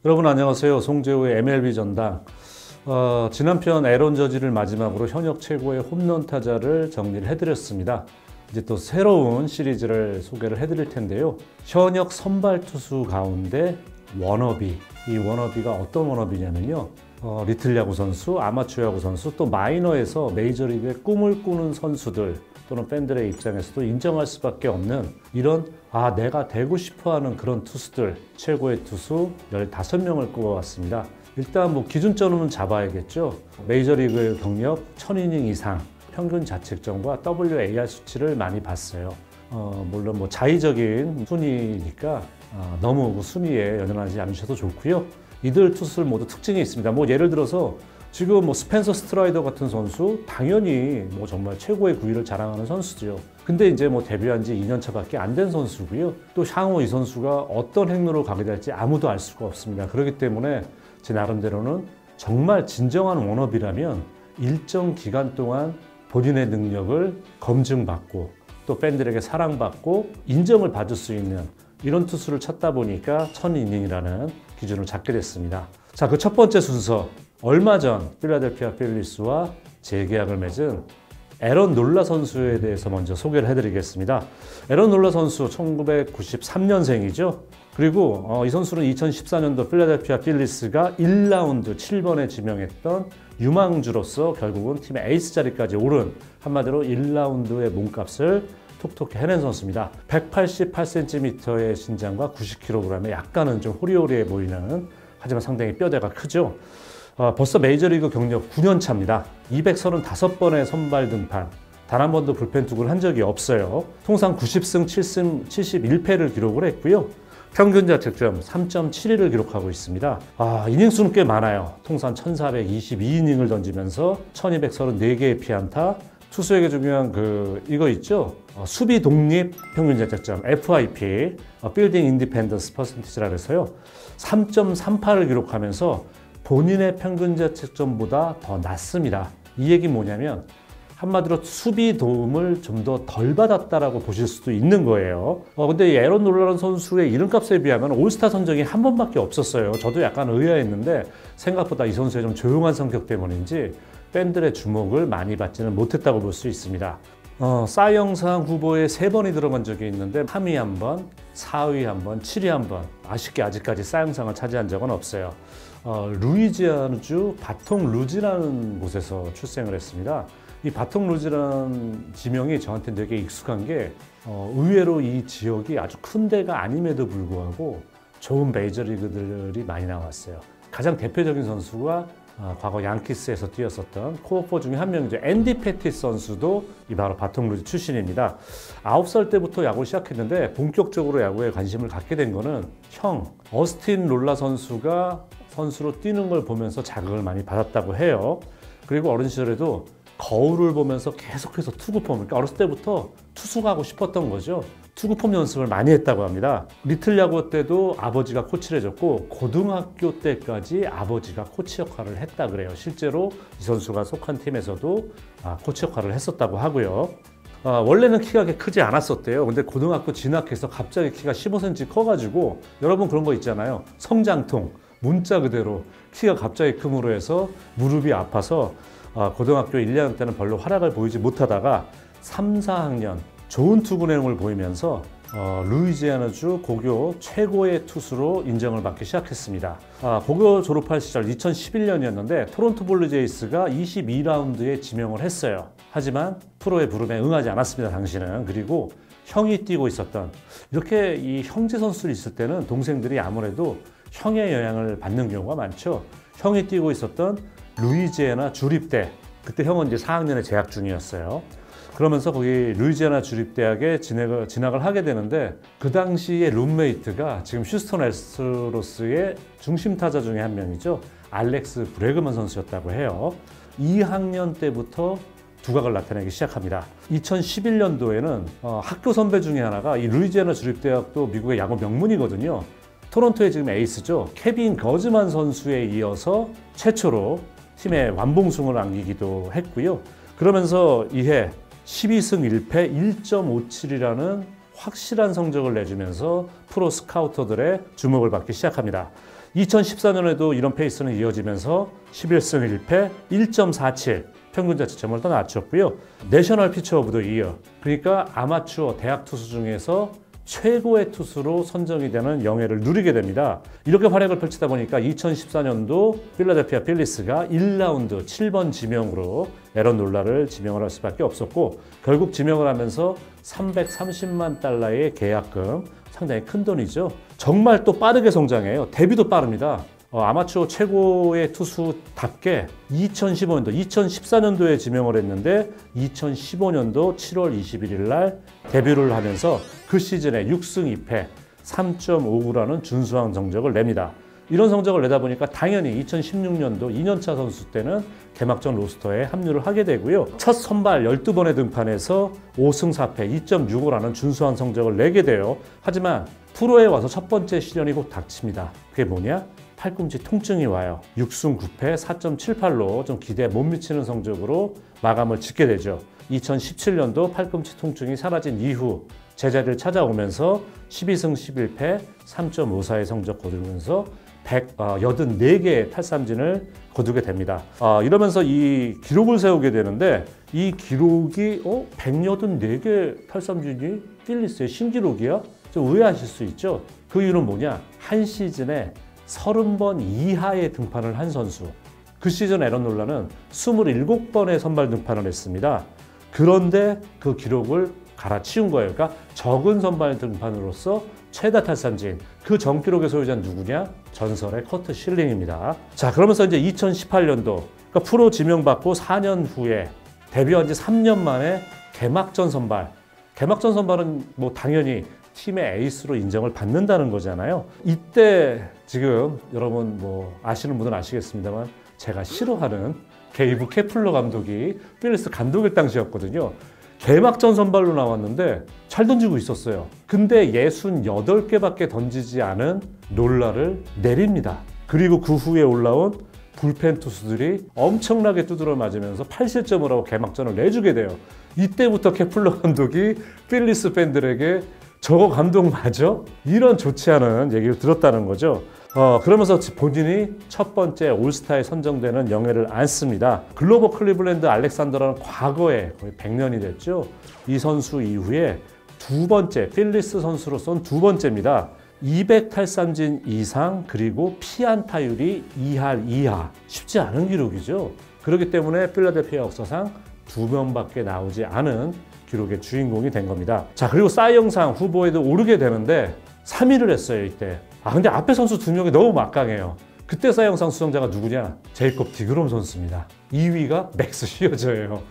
여러분 안녕하세요. 송재호의 MLB 전당. 지난 편 에런 저지를 마지막으로 현역 최고의 홈런 타자를 정리를 해드렸습니다. 이제 또 새로운 시리즈를 소개를 해드릴 텐데요. 현역 선발 투수 가운데 워너비. 이 워너비가 어떤 워너비냐면요. 리틀 야구 선수, 아마추어 야구 선수, 또 마이너에서 메이저리그의 꿈을 꾸는 선수들 또는 팬들의 입장에서도 인정할 수밖에 없는 이런 내가 되고 싶어하는 그런 투수들, 최고의 투수 15명을 꼽아왔습니다. 일단 기준점은 잡아야겠죠. 메이저리그 경력 1000이닝 이상, 평균 자책점과 WAR 수치를 많이 봤어요. 물론 자의적인 순위니까 너무 순위에 연연하지 않으셔도 좋고요. 이들 투수들 모두 특징이 있습니다. 예를 들어서 지금 스펜서 스트라이더 같은 선수 당연히 정말 최고의 구위를 자랑하는 선수죠. 근데 이제 데뷔한 지 2년 차밖에 안 된 선수고요. 또 향후 이 선수가 어떤 행로로 가게 될지 아무도 알 수가 없습니다. 그렇기 때문에 제 나름대로는 정말 진정한 워너비라면 일정 기간 동안 본인의 능력을 검증받고 또 팬들에게 사랑받고 인정을 받을 수 있는 이런 투수를 찾다 보니까 1000이닝이라는 기준을 잡게 됐습니다. 자, 그 첫 번째 순서. 얼마 전 필라델피아 필리스와 재계약을 맺은 에런 놀라 선수에 대해서 먼저 소개를 해드리겠습니다. 에런 놀라 선수 1993년생이죠. 그리고 이 선수는 2014년도 필라델피아 필리스가 1라운드 7번에 지명했던 유망주로서 결국은 팀의 에이스 자리까지 오른 한마디로 1라운드의 몸값을 톡톡히 해낸 선수입니다. 188cm의 신장과 90kg의 약간은 좀 호리호리해 보이는 하지만 상당히 뼈대가 크죠. 벌써 메이저리그 경력 9년 차입니다. 235번의 선발 등판, 단 한 번도 불펜 투구를 한 적이 없어요. 통상 90승 7승 71패를 기록을 했고요. 평균 자책점 3.71을 기록하고 있습니다. 이닝 수는 꽤 많아요. 통산 1422이닝을 던지면서 1234개의 피안타, 투수에게 중요한 이거 있죠? 수비 독립 평균 자책점 FIP, 빌딩 인디펜던스 퍼센티지라 해서요. 3.38을 기록하면서 본인의 평균 자책점보다 더 낮습니다. 이 얘기 뭐냐면 한마디로 수비 도움을 좀 더 덜 받았다라고 보실 수도 있는 거예요. 근데 이 에런 놀라는 선수의 이름값에 비하면 올스타 선정이 한 번밖에 없었어요. 저도 약간 의아했는데 생각보다 이 선수의 좀 조용한 성격 때문인지 팬들의 주목을 많이 받지는 못했다고 볼 수 있습니다. 사 이영상 후보에 3번이 들어간 적이 있는데 3위 한 번, 4위 한 번, 7위 한 번. 아쉽게 아직까지 사 이영상을 차지한 적은 없어요. 루이지아나주 바통 루즈라는 곳에서 출생을 했습니다. 이 바통 루즈라는 지명이 저한테 되게 익숙한 게 의외로 이 지역이 아주 큰 데가 아님에도 불구하고 좋은 메이저리그들이 많이 나왔어요. 가장 대표적인 선수가 과거 양키스에서 뛰었었던 코어포 중에 한 명이죠. 앤디 패티스 선수도 이 바로 바통 루즈 출신입니다. 9살 때부터 야구를 시작했는데 본격적으로 야구에 관심을 갖게 된 거는 형 어스틴 롤라 선수가 선수로 뛰는 걸 보면서 자극을 많이 받았다고 해요. 그리고 어린 시절에도 거울을 보면서 계속해서 투구폼, 그러니까 어렸을 때부터 투수가 하고 싶었던 거죠. 투구폼 연습을 많이 했다고 합니다. 리틀 야구 때도 아버지가 코치를 해줬고 고등학교 때까지 아버지가 코치 역할을 했다 그래요. 실제로 이 선수가 속한 팀에서도 코치 역할을 했었다고 하고요. 원래는 키가 그렇게 크지 않았었대요. 근데 고등학교 진학해서 갑자기 키가 15cm 커가지고 여러분 그런 거 있잖아요. 성장통, 문자 그대로 키가 갑자기 큼으로 해서 무릎이 아파서 고등학교 1년 때는 별로 활약을 보이지 못하다가 3, 4학년 좋은 투구 내용을 보이면서 루이지아나주 고교 최고의 투수로 인정을 받기 시작했습니다. 고교 졸업할 시절 2011년이었는데 토론토 블루제이스가 22라운드에 지명을 했어요. 하지만 프로의 부름에 응하지 않았습니다. 당시는. 그리고 형이 뛰고 있었던 이렇게 이 형제 선수들이 있을 때는 동생들이 아무래도 형의 영향을 받는 경우가 많죠. 형이 뛰고 있었던 루이지애나 주립대, 그때 형은 이제 4학년에 재학 중이었어요. 그러면서 거기 루이지애나 주립대학에 진학을 하게 되는데 그 당시에 룸메이트가 지금 휴스턴 애스트로스의 중심 타자 중에 한 명이죠. 알렉스 브래그먼 선수였다고 해요. 2학년 때부터 두각을 나타내기 시작합니다. 2011년도에는 학교 선배 중에 하나가 이 루이지애나 주립대학도 미국의 야구 명문이거든요. 토론토의 지금 에이스죠. 케빈 거즈만 선수에 이어서 최초로 팀의 완봉승을 안기기도 했고요. 그러면서 이해 12승 1패 1.57이라는 확실한 성적을 내주면서 프로 스카우터들의 주목을 받기 시작합니다. 2014년에도 이런 페이스는 이어지면서 11승 1패 1.47 평균 자책점을 더 낮췄고요. 내셔널 피처 오브 더 이어, 그러니까 아마추어 대학 투수 중에서 최고의 투수로 선정이 되는 영예를 누리게 됩니다. 이렇게 활약을 펼치다 보니까 2014년도 필라델피아 필리스가 1라운드 7번 지명으로 에런 놀라를 지명을 할 수밖에 없었고, 결국 지명을 하면서 330만 달러의 계약금, 상당히 큰 돈이죠. 정말 또 빠르게 성장해요. 데뷔도 빠릅니다. 아마추어 최고의 투수답게 2015년도, 2014년도에 지명을 했는데 2015년도 7월 21일 날 데뷔를 하면서 그 시즌에 6승 2패 3.59라는 준수한 성적을 냅니다. 이런 성적을 내다 보니까 당연히 2016년도 2년차 선수 때는 개막전 로스터에 합류를 하게 되고요. 첫 선발 12번의 등판에서 5승 4패 2.65라는 준수한 성적을 내게 돼요. 하지만 프로에 와서 첫 번째 시련이 곧 닥칩니다. 그게 뭐냐? 팔꿈치 통증이 와요. 6승 9패 4.78로 좀 기대에 못 미치는 성적으로 마감을 짓게 되죠. 2017년도 팔꿈치 통증이 사라진 이후 제자리를 찾아오면서 12승 11패 3.54의 성적 거두면서 184개의 탈삼진을 거두게 됩니다. 이러면서 이 기록을 세우게 되는데, 이 기록이 184개 탈삼진이 필리스의 신기록이야? 좀 의아하실 수 있죠. 그 이유는 뭐냐? 한 시즌에 30번 이하의 등판을 한 선수. 그 시즌 에런 놀라는 27번의 선발 등판을 했습니다. 그런데 그 기록을 갈아치운 거예요. 그러니까 적은 선발 등판으로서 최다 탈삼진, 그 정기록의 소유자는 누구냐? 전설의 커트 실링입니다. 자, 그러면서 이제 2018년도, 그러니까 프로 지명받고 4년 후에 데뷔한 지 3년 만에 개막전 선발. 개막전 선발은 뭐 당연히 팀의 에이스로 인정을 받는다는 거잖아요. 이때 지금 여러분 뭐 아시는 분은 아시겠습니다만, 제가 싫어하는 게이브 케플러 감독이 필리스 감독일 당시였거든요. 개막전 선발로 나왔는데 잘 던지고 있었어요. 근데 68개밖에 던지지 않은 놀라를 내립니다. 그리고 그 후에 올라온 불펜 투수들이 엄청나게 두드려 맞으면서 8실점을 하고 개막전을 내주게 돼요. 이때부터 케플러 감독이 필리스 팬들에게 저거 감독 맞아? 이런 좋지 않은 얘기를 들었다는 거죠. 그러면서 본인이 첫 번째 올스타에 선정되는 영예를 안습니다. 글로버 클리블랜드 알렉산더라는 과거에 거의 100년이 됐죠. 이 선수 이후에 두 번째, 필리스 선수로서는 두 번째입니다. 200탈삼진 이상, 그리고 피안타율이 2할 이하. 쉽지 않은 기록이죠. 그렇기 때문에 필라델피아 역사상 2명밖에 나오지 않은 기록의 주인공이 된 겁니다. 자, 그리고 사이영상 후보에도 오르게 되는데 3위를 했어요, 이때. 근데 앞에 선수 2명이 너무 막강해요. 그때 사이영상 수상자가 누구냐? 제이콥 디그롬 선수입니다. 2위가 맥스 시어저예요.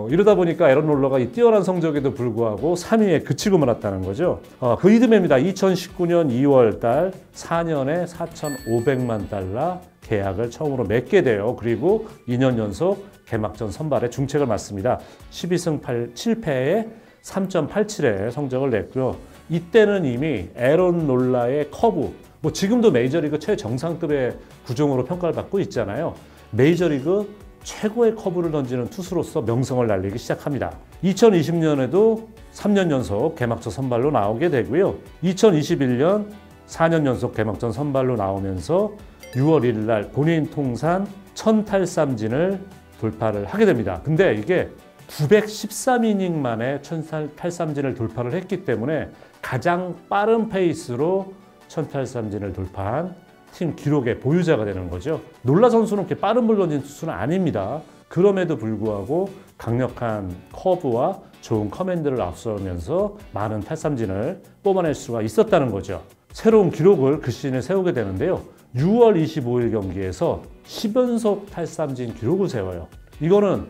이러다 보니까 에런 놀러가 이 뛰어난 성적에도 불구하고 3위에 그치고 말았다는 거죠. 그 이듬해입니다. 2019년 2월 달 4년에 4,500만 달러 계약을 처음으로 맺게 돼요. 그리고 2년 연속 개막전 선발에 중책을 맡습니다. 12승 7패에 3.87의 성적을 냈고요. 이때는 이미 에런 놀라의 커브, 뭐 지금도 메이저리그 최정상급의 구종으로 평가를 받고 있잖아요. 메이저리그 최고의 커브를 던지는 투수로서 명성을 날리기 시작합니다. 2020년에도 3년 연속 개막전 선발로 나오게 되고요. 2021년 4년 연속 개막전 선발로 나오면서 6월 1일 날 본인 통산 1000탈삼진을 돌파를 하게 됩니다. 근데 이게 913이닝 만에 1000탈삼진을 돌파를 했기 때문에 가장 빠른 페이스로 1000탈삼진을 돌파한 팀 기록의 보유자가 되는 거죠. 놀라 선수는 그렇게 빠른 볼 던진 투수는 아닙니다. 그럼에도 불구하고 강력한 커브와 좋은 커맨드를 앞서면서 많은 탈삼진을 뽑아낼 수가 있었다는 거죠. 새로운 기록을 그 시즌에 세우게 되는데요. 6월 25일 경기에서 10연속 탈삼진 기록을 세워요. 이거는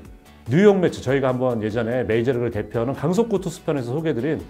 뉴욕 매츠, 저희가 한번 예전에 메이저리그를 대표하는 강속구 투수편에서 소개해드린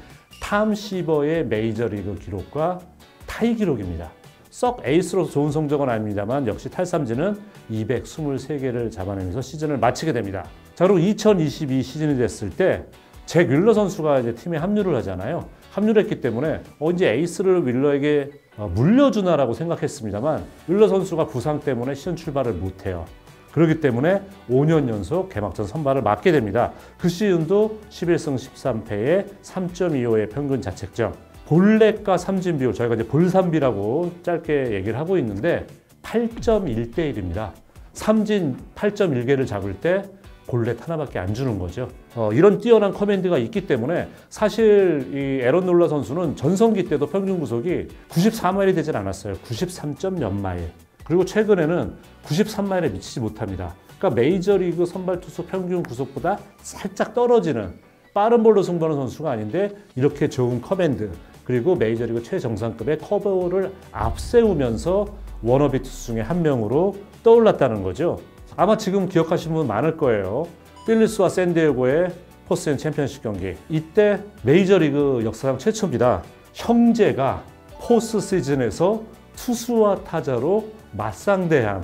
탐 시버의 메이저리그 기록과 타이 기록입니다. 썩 에이스로서 좋은 성적은 아닙니다만 역시 탈삼진은 223개를 잡아내면서 시즌을 마치게 됩니다. 자, 그리고 2022 시즌이 됐을 때 잭 윌러 선수가 이제 팀에 합류를 하잖아요. 합류를 했기 때문에 이제 에이스를 윌러에게 물려주나라고 생각했습니다만 윌러 선수가 부상 때문에 시즌 출발을 못해요. 그렇기 때문에 5년 연속 개막전 선발을 맡게 됩니다. 그 시즌도 11승 13패에 3.25의 평균 자책점. 볼넷과 삼진 비율, 저희가 이제 볼삼비라고 짧게 얘기를 하고 있는데 8.1대 1입니다. 삼진 8.1개를 잡을 때 볼넷 하나밖에 안 주는 거죠. 이런 뛰어난 커맨드가 있기 때문에 사실 이 에런 놀라 선수는 전성기 때도 평균 구속이 94마일이 되질 않았어요. 93점 몇 마일. 그리고 최근에는 93마일에 미치지 못합니다. 그러니까 메이저리그 선발 투수 평균 구속보다 살짝 떨어지는 빠른 볼로 승부하는 선수가 아닌데 이렇게 좋은 커맨드 그리고 메이저리그 최정상급의 커버를 앞세우면서 워너비 투수 중에 한 명으로 떠올랐다는 거죠. 아마 지금 기억하시는 분 많을 거예요. 필리스와 샌디에고의 포스트 챔피언십 경기. 이때 메이저리그 역사상 최초입니다. 형제가 포스트 시즌에서 투수와 타자로 맞상대한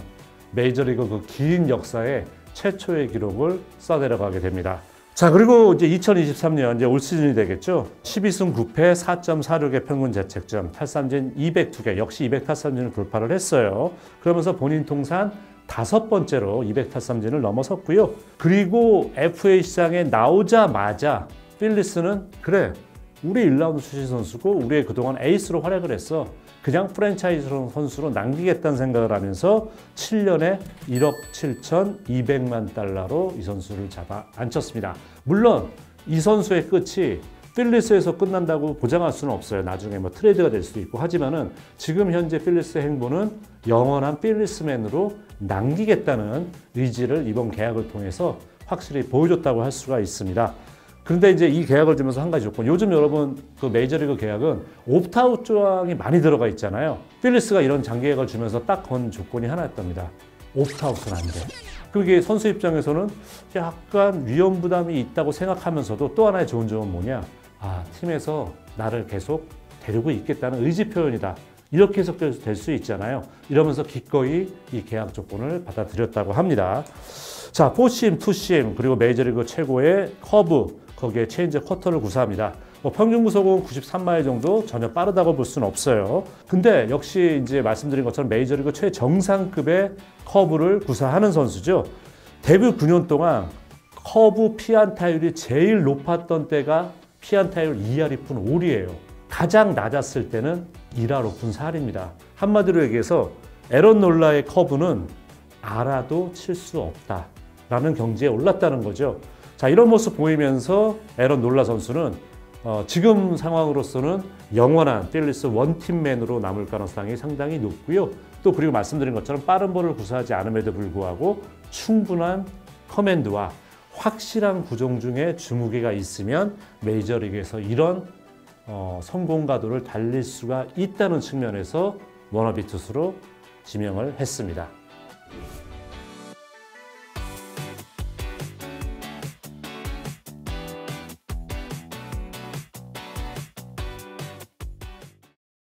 메이저리그 그 긴 역사의 최초의 기록을 써내려가게 됩니다. 자, 그리고 이제 2023년 이제 올 시즌이 되겠죠. 12승 9패 4.46의 평균 자책점, 탈삼진 202개, 역시 200탈삼진을 돌파를 했어요. 그러면서 본인 통산 5번째로 200탈삼진을 넘어섰고요. 그리고 FA 시장에 나오자마자 필리스는 그래, 우리 1라운드 출신 선수고 우리의 그동안 에이스로 활약을 했어. 그냥 프랜차이즈 선수로 남기겠다는 생각을 하면서 7년에 1억 7,200만 달러로 이 선수를 잡아 앉혔습니다. 물론 이 선수의 끝이 필리스에서 끝난다고 보장할 수는 없어요. 나중에 뭐 트레이드가 될 수도 있고 하지만은 지금 현재 필리스의 행보는 영원한 필리스맨으로 남기겠다는 의지를 이번 계약을 통해서 확실히 보여줬다고 할 수가 있습니다. 그런데 이제 이 계약을 주면서 한 가지 조건. 요즘 여러분 그 메이저리그 계약은 옵트아웃 조항이 많이 들어가 있잖아요. 필리스가 이런 장기계약을 주면서 딱 건 조건이 하나였답니다. 옵트아웃은 안 돼. 그게 선수 입장에서는 약간 위험 부담이 있다고 생각하면서도 또 하나의 좋은 점은 뭐냐? 아, 팀에서 나를 계속 데리고 있겠다는 의지 표현이다. 이렇게 해석될 수 있잖아요. 이러면서 기꺼이 이 계약 조건을 받아들였다고 합니다. 자, 포심, 투심, 그리고 메이저리그 최고의 커브, 거기에 체인지 쿼터를 구사합니다. 평균 구속은 93마일 정도, 전혀 빠르다고 볼 수는 없어요. 근데 역시 이제 말씀드린 것처럼 메이저리그 최정상급의 커브를 구사하는 선수죠. 데뷔 9년 동안 커브 피안타율이 제일 높았던 때가 피안타율 2할 2푼 5리예요. 가장 낮았을 때는 1할 5푼 4리입니다. 한마디로 얘기해서 에런 놀라의 커브는 알아도 칠 수 없다라는 경지에 올랐다는 거죠. 자, 이런 모습 보이면서 에런 놀라 선수는 지금 상황으로서는 영원한 필리스 원팀맨으로 남을 가능성이 상당히 높고요. 또 그리고 말씀드린 것처럼 빠른 볼을 구사하지 않음에도 불구하고 충분한 커맨드와 확실한 구종 중에 주무기가 있으면 메이저리그에서 이런 성공 가도를 달릴 수가 있다는 측면에서 워너비 투수로 지명을 했습니다.